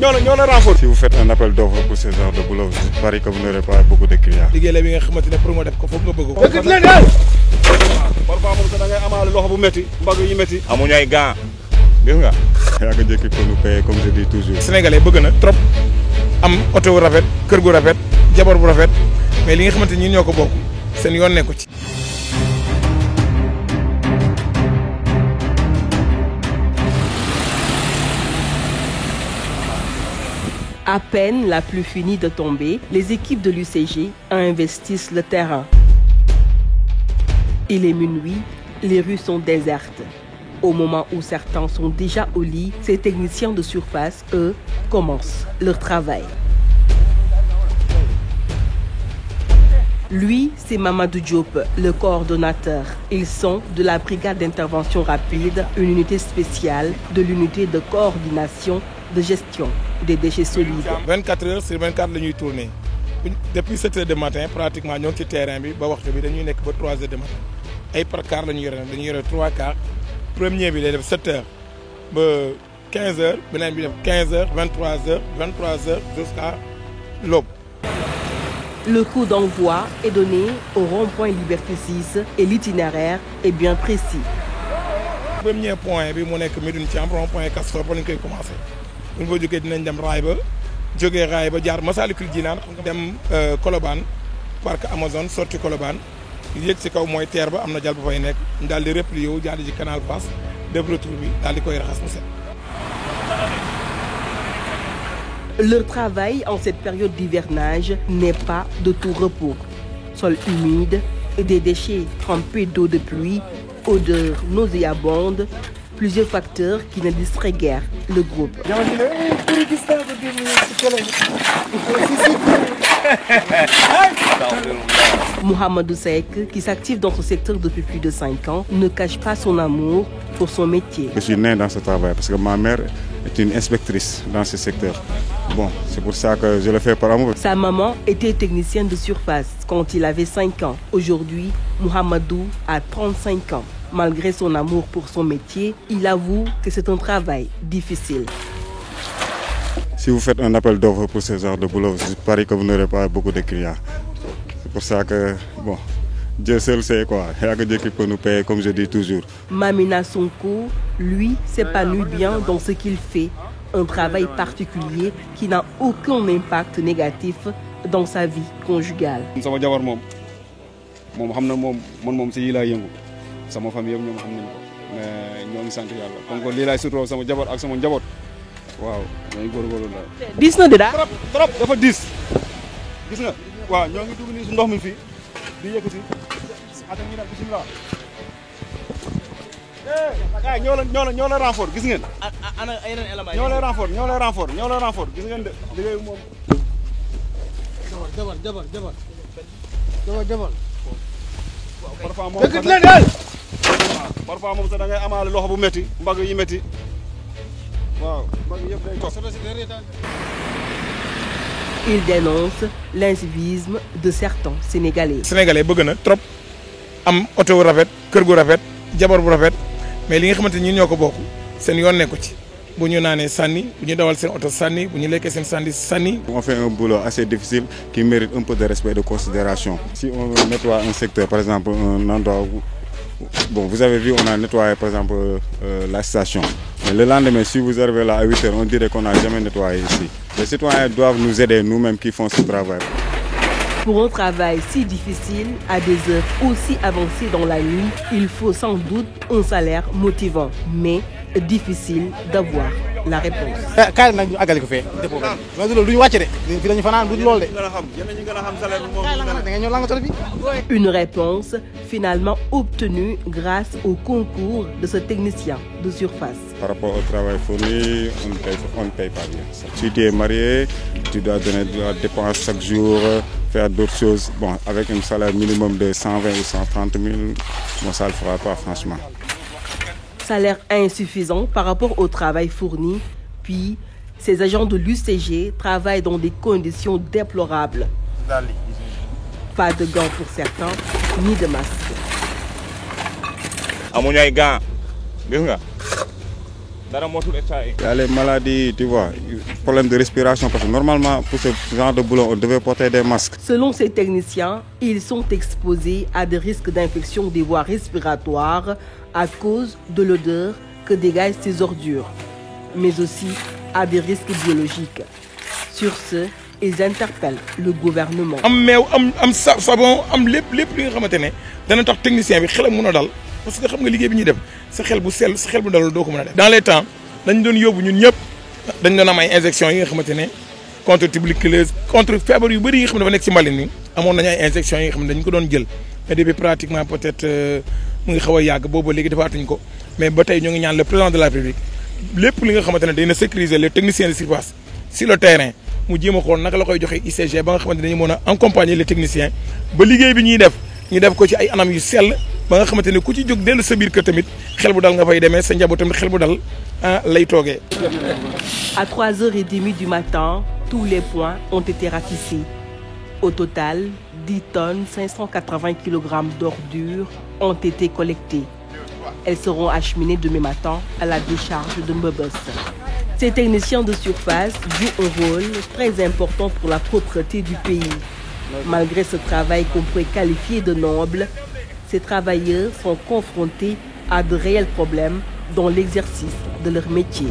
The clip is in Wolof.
ñoo la renforcer. Si vous faites un appel d'offres pour ce genre de boulot, je parie que vous n'aurez pas beaucoup de clients. liggéey la bi nga xamante ne pour nga def ko foog nga bëgg ko. parfois moom sax da ngay amaale loxo bu métti mbagg yu métti. amuñu ay gants gis nga. yaa ngi njëkk pour nous payer comme je dis toujours. Sénégalais bëgg na trop am oto bu rafet kër gu rafet jabar bu rafet mais li nga xamante ni ñun ñoo ko bokk seen yoon nekku ci. À peine la pluie finit de tomber, les équipes de l'UCG investissent le terrain. Il est minuit, les rues sont désertes. Au moment où certains sont déjà au lit, ces techniciens de surface, eux, commencent leur travail. Lui, c'est Mamadou Diop, le coordonnateur. Ils sont de la brigade d'intervention rapide, une unité spéciale de l'unité de coordination de gestion des déchets solides. 24 heures sur 24 la ñuy tourner depuis 7 heures du matin pratiquement ñoo ngi ci terrain bi ba waxtu bi dañuy nekk ba 3 heures du matin ay par quart la ñuy yore dañuy yore 3 quarts premier bi lay def 7 heures ba 15 heures beneen bi def 15 heures 23 heures jusqu'à l'aube. Le coup d'envoi est donné au rond-point Liberté 6 et l'itinéraire est bien précis. Premier point bi mu nekk Médine Thiam rond-point Castor ba lañ koy commencé. bu ñu fa jógee dinañ dem raay ba jógee raay ba jaar Massalikul Jinaan dem Colobane parc Amazon sorti Colobane yéeg ci kaw mooy terre ba am na jàll bu fay nekk ñu daal di replier wu jàll ci canal Fass def retour bi daal di koy raxas mu set. Leur travail en cette période d'hivernage n'est pas de tout repos. Sol humide, des déchets trempés d'eau de pluie, odeur nauséabonde, plusieurs facteurs qui ne distraient guère le groupe. Mohamedou Seck, qui s'active dans ce secteur depuis plus de 5 ans, ne cache pas son amour pour son métier. Je suis né dans ce travail parce que ma mère est une inspectrice dans ce secteur. Bon, c'est pour ça que je le fais par amour. Sa maman était technicienne de surface quand il avait 5 ans. Aujourd'hui, Mohamedou a 35 ans. Malgré son amour pour son métier, il avoue que c'est un travail difficile. Si vous faites un appel d'offres pour ce genre de boulot, je parie que vous n'aurez pas beaucoup de clients. C'est pour ça que, bon, Dieu seul sait quoi. Il y a que Dieu qui peut nous payer, comme je dis toujours. Mamina Sonko, lui, s'épanouit bien dans ce qu'il fait. Un travail particulier qui n'a aucun impact négatif dans sa vie conjugale. sama jabar moom xam na moom si yi laa yëngu sama famille yëpp ñoom xam nañ ko mais ñoo ngi sant yàlla comme que lii laay surtout sama jabar ak sama njaboot waaw ñooy góorgóorlu la. Diis na de daal. trop dafa diis gis nga waaw ñoo ngi dugg nii si ndox mi fii di yëkkati ata ñu dem bismillah gars ñoo la renfort gis ngeen. ana yeneen éléments ñoo lay renfort gis ngeen de liggéey moom. jabar. parfois moom sax da ngay amaale loxo bu métti mbagg yu métti waaw mbagg yëpp day toog. Il dénonce l'incivisme de certains Sénégalais. Sénégalais bëgg na trop am oto bu rafet kër gu rafet jabar bu rafet mais li nga xamante ni ñun ñoo ko bokk seen yoon nekku ci. bu ñu naanee sànni bu ñu dawal seen oto sànni bu ñu lekkee seen sànni. On fait un boulot assez difficile qui mérite un peu de respect et de considération. Si on nettoie un secteur, par exemple un endroit où, bon, vous avez vu, on a nettoyé par exemple la station. Mais le lendemain, si vous arrivez là à 8 heures, on dirait qu'on n'a jamais nettoyé ici. Les citoyens doivent nous aider, nous-mêmes qui font ce travail. Pour un travail si difficile, à des heures aussi avancées dans la nuit, il faut sans doute un salaire motivant, mais difficile d'avoir la réponse. kaay nag ñu àggali ko fee dépôt ba mais du loolu du ñu wàcce de fi lañu fanaan du loolu de. Une réponse finalement obtenue grâce au concours de ce technicien de surface. Par rapport au travail fourni, on ne paye pas bien. Si tu es marié, tu dois donner de la dépense chaque jour, faire d'autres choses. Bon, avec un salaire minimum de 120 ou 130 000, bon, ça ne le fera pas franchement. Salaire insuffisant par rapport au travail fourni, puis ces agents de l'UCG travaillent dans des conditions déplorables. Pas de gants pour certains, ni de masques. amuñu ay gants gis nga Il y a les maladies, tu vois, problèmes de respiration, parce que normalement, pour ce genre de boulot, on devait porter des masques. Selon ces techniciens, ils sont exposés à des risques d'infection des voies respiratoires à cause de l'odeur que dégagent ces ordures, mais aussi à des risques biologiques. Sur ce, ils interpellent le gouvernement. am meew am savon am lépp li nga xamante ne dana tax technicien bi xelam mën a dal parce que xam nga liggéey bi ñuy def sa xel bu sell sa xel bu dalul doo ko mën a def. Dans les temps dañ doon yóbbu ñun ñëpp dañ doon am ay injections yi nga xamante ne contre tuberculose contre feebar yu bëri yi nga xam ne dafa nekk ci mbalit mi amoon nañu ay injections yi nga xam ne dañ ko doon jël mais depuis pratiquement peut-être mu ngi xaw a yàgg boobu léegi defaatuñ ko mais ba tey ñoo ngi ñaan le président de la République lépp li nga xamante ne dina sécuriser les techniciens de surface sur le terrain. mu jéem a xool naka la koy joxe ICG ba nga xamante ne dañu mën a accompagner les techniciens ba liggéey bi ñuy def ñu def ko ci ay anam yu sell ba nga xamante ne ku ci jóg dellu sa biir kër tamit xel bu dal nga fay demee sa njaboot tamit xel bu dal lay toogee. À 3h30 du matin, tous les points ont été ratissés. Au total, 10 tonnes 580 kg d'ordures ont été collectées. Elles seront acheminées demain matin à la décharge de Mbebes. Ces techniciens de surface jouent un rôle très important pour la propreté du pays. Malgré ce travail qu'on pourrait qualifier de noble, ces travailleurs sont confrontés à de réels problèmes dans l'exercice de leur métier.